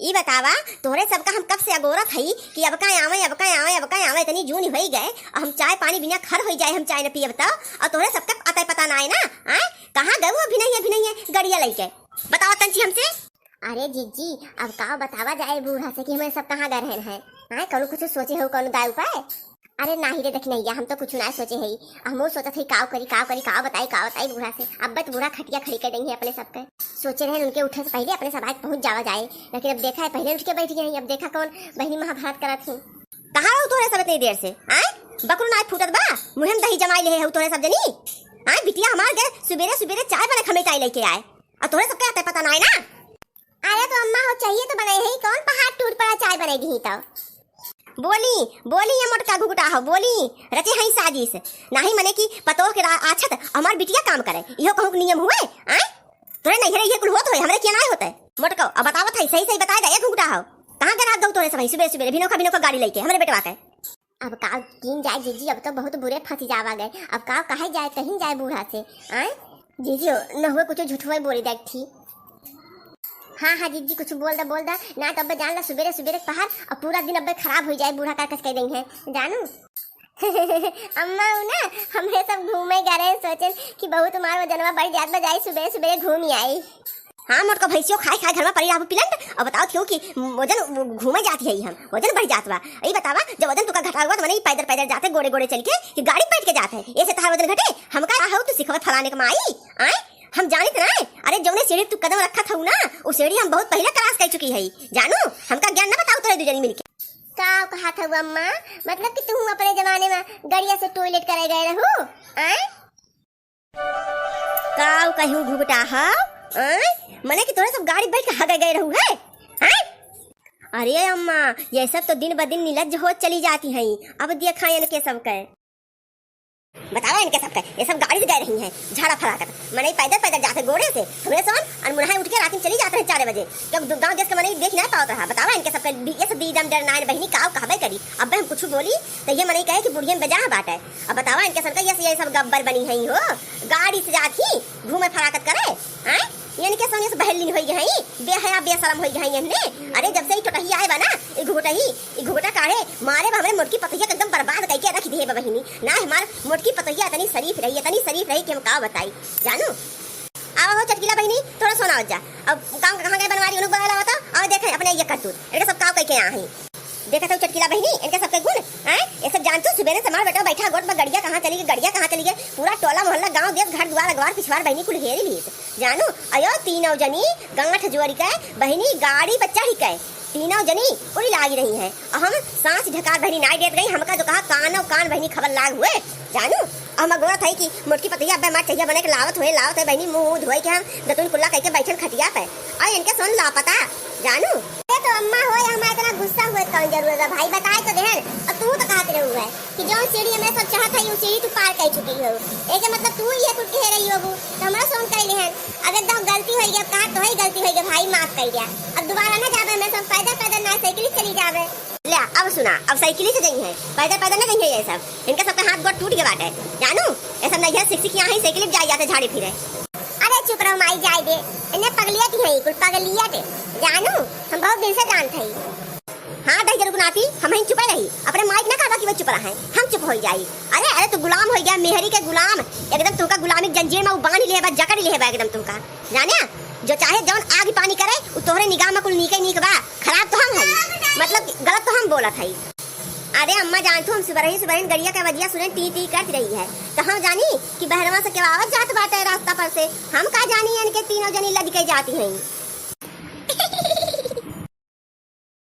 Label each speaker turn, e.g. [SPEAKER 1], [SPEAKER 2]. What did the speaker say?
[SPEAKER 1] ई बतावा तोहरे सबका हम कब से अगोरत हई कि अब का आवे इतनी जून हो गए हम चाय पानी बिना खर हो जाए हम चाय न पिए बताओ और तोहरे सबका अतः पता ना है ना आए कहाँ गए अभी नहीं है गड़िया लेके बताओ तंची हमसे।
[SPEAKER 2] अरे जीजी अब का बतावा जाए बूढ़ा से कि हमें सब कहाँ गए हैं आए कौन कुछ सोचे हो कौन दाय उपाय। अरे नहीं रे देख नहीं हम तो कुछ ना सोचे है हम सोचा थे काव बताई बूढ़ा से अब बत बूढ़ा खटिया खड़ी कर देंगे अपने सबके सोचे रहे उनके उठे से पहले अपने सभा पहुंच जावा जाए लेकिन अब देखा है पहले उठ के बैठ गए अब देखा कौन बहनी महाभारत करा थी।
[SPEAKER 1] कहाँ रहो तोरे सब इतनी देर से आए बकरू ना फूटत बा मुहम दही जमाई ले तोरे सब जनी आए बिटिया हमार गए सुबेरे चाय बने खमे चाय लेके आए और तोरे सबके आते पता ना है ना।
[SPEAKER 2] अरे तो अम्मा हो चाहिए तो बनाई है कौन पहाड़ टूट पड़ा चाय बनाई दी तो
[SPEAKER 1] बोली ये मोटका घुघुटा हो बोली रचे हई साजिश नहीं मने की पतो के आछत हमार बिटिया काम करे इहो कहूं नियम हुए आए तोरे नहीं रे ये कुल होत होय हमरे के ना होते मोटको अब बतावत है सही बता दे ये घुघुटा हो कहां के रात दो तोरे सब सुबह बिनो गाड़ी लेके हमरे बेटवा के
[SPEAKER 2] अब का तीन जाए जीजी अब तो बहुत बुरे फंसी जावा गए अब का कहे जाए कहीं जाए बूढ़ा से आए जीजी न हुए कुछ झूठ हुए बोली देख थी। हाँ जीजी कुछ बोल दा ना तो अब जान ला सुबेरे पहाड़ और पूरा दिन अब खराब हो जाए बूढ़ा का कह देंगे जानू। अम्मा ना हमरे सब घूमे गए सोचे कि बहुत तुम्हारा वजनवा बढ़ जात जाए सुबह घूम आई।
[SPEAKER 1] हाँ मोटको भैंसियों खाए घर में पड़ी रहू पिलंट और बताओ क्यों कि वजन घूमे जाती है हम वजन बढ़ जात बा यही बतावा जब वजन तुका घटा हुआ तो मैंने पैदल जाते गोड़े चल के कि गाड़ी बैठ के जाते हैं ऐसे तार वजन घटे हम का हो तो सिखवत फलाने का माई आए हम जानित ना अरे जौने सीढ़ी तू कदम रखा था ना वो सीढ़ी हम बहुत पहले क्रॉस कर चुकी है जानू हमका ज्ञान ना बताओ तोरे दुजनी मिलके
[SPEAKER 2] का कहा था अम्मा मतलब कि तुम अपने जमाने में गड़िया से टॉयलेट करे गए रहो आए
[SPEAKER 1] काऊ कहूं घुघटा हा मने कि तोरे सब गाड़ी बैठ के हगे गए रहू है हैं। अरे अम्मा ये सब तो दिन ब दिन निलज्ज हो चली जाती हैं अब देखा इनके सब के बताओ इनके सब के ये सब गाड़ी से गए रही हैं झाड़ा फरा कर मने पैदल जाते गोड़े से हमरे सोन अनमुनाई उठ के रात में चली जाते हैं 4 बजे जब गांव देश के मने देख ना पाओ रहा बताओ इनके सब के ये सब दीदम डर नाइन बहनी काव कहबे करी अब हम कुछ बोली तो ये मने कहे कि बुढ़िया में बजा बात है अब बताओ इनके सब के ये सब गब्बर बनी है हो गाड़ी से जाती घूमे फराकत करे हैं यानी के सोने से बहली होई गई बेहया बेशरम होई गई हमने। अरे जब से ही टोटही आए बा ना ई घुघुटा काढ़े मारे बा हमरे मोटकी पतैया एकदम बर्बाद करके रख दी है बहिनी ना हमार मोटकी पतैया इतनी शरीफ रही कि हम का बताई जानू। आओ हो चटकीला बहिनी थोड़ा सोना हो जा अब काम कहां गए बनवारी उन बोला होता और देखे अपने ये करतूत इनके सब काव कह के आ ही देखा तो चटकीला बहिनी इनके सबके गुण हैं ये सब जानतू सुबह से हमारा बेटा बैठा गोट पर गड़िया कहां चली गई पूरा टोला मोहल्ला गांव देश घर द्वार अगवार पिछवार बहिनी कुल घेरी ली जानू अयो तीनों जनी गांठ जोड़ी के बहिनी गाड़ी बच्चा ही के तीनों जनी उड़ी लागी रही है और हम सांस ढकार बहिनी नाई देत गई हमका जो कहा कान बहिनी खबर लाग हुए जानू हम गोरा था कि मोटकी पतैया अब्बे मार चाहिए बने के लावत है बहिनी मुंह धोई के हम दतुन कुल्ला कह के बैठन खटिया पे और इनके सोन लापता जानू।
[SPEAKER 2] तो अम्मा हो हमारा इतना गुस्सा हुए कौन जरूरत है भाई बताए तो देहन और तू तो कहते रहू है कि जो सीढ़ी में सब चाहत है वो सीढ़ी तू पार कर चुकी हो एक मतलब तू ये कुछ कह रही हो तो हमरा सोन कर लेहन अगर तो गलती हो गई कहा तो ही गलती हो गई भाई माफ कर दिया अब दोबारा ना जावे मैं सब पैदल ना साइकिल चली जावे
[SPEAKER 1] ले अब सुना अब साइकिल से गई है पैदल ना गई है ये सब इनके सबके हाथ गोड़ टूट के बाटे जानू ये सब नहीं है सिक्स यहाँ ही साइकिल जाए जाते झाड़ी फिरे।
[SPEAKER 2] अरे चुप रहो माई जाए दे इन्हें पगलिया की है कुल पगलिया दे जानू हम बहुत दिन से जानते हैं।
[SPEAKER 1] हाँ दही जरूर गुनाती हम ही चुपे रही अपने माइक ना कहा कि वो चुप रहा है हम चुप हो जाई। अरे तू गुलाम हो गया मेहरी के गुलाम एकदम तुमका गुलामी जंजीर में बांध ले जकड़ ले एकदम तुमका जाने जो चाहे जौन आग पानी करे वो तोहरे निगाह में कुल नीक बा खराब तो हम है मतलब गलत तो हम बोलत है। अरे अम्मा जानतो हम सुबह गड़िया का वजिया सुने टी करती रही है तो हम जानी कि बहरवा से केवावत जात बाटे रास्ता पर से हम का जानी इनके तीनों जनी लद के जाती हैं।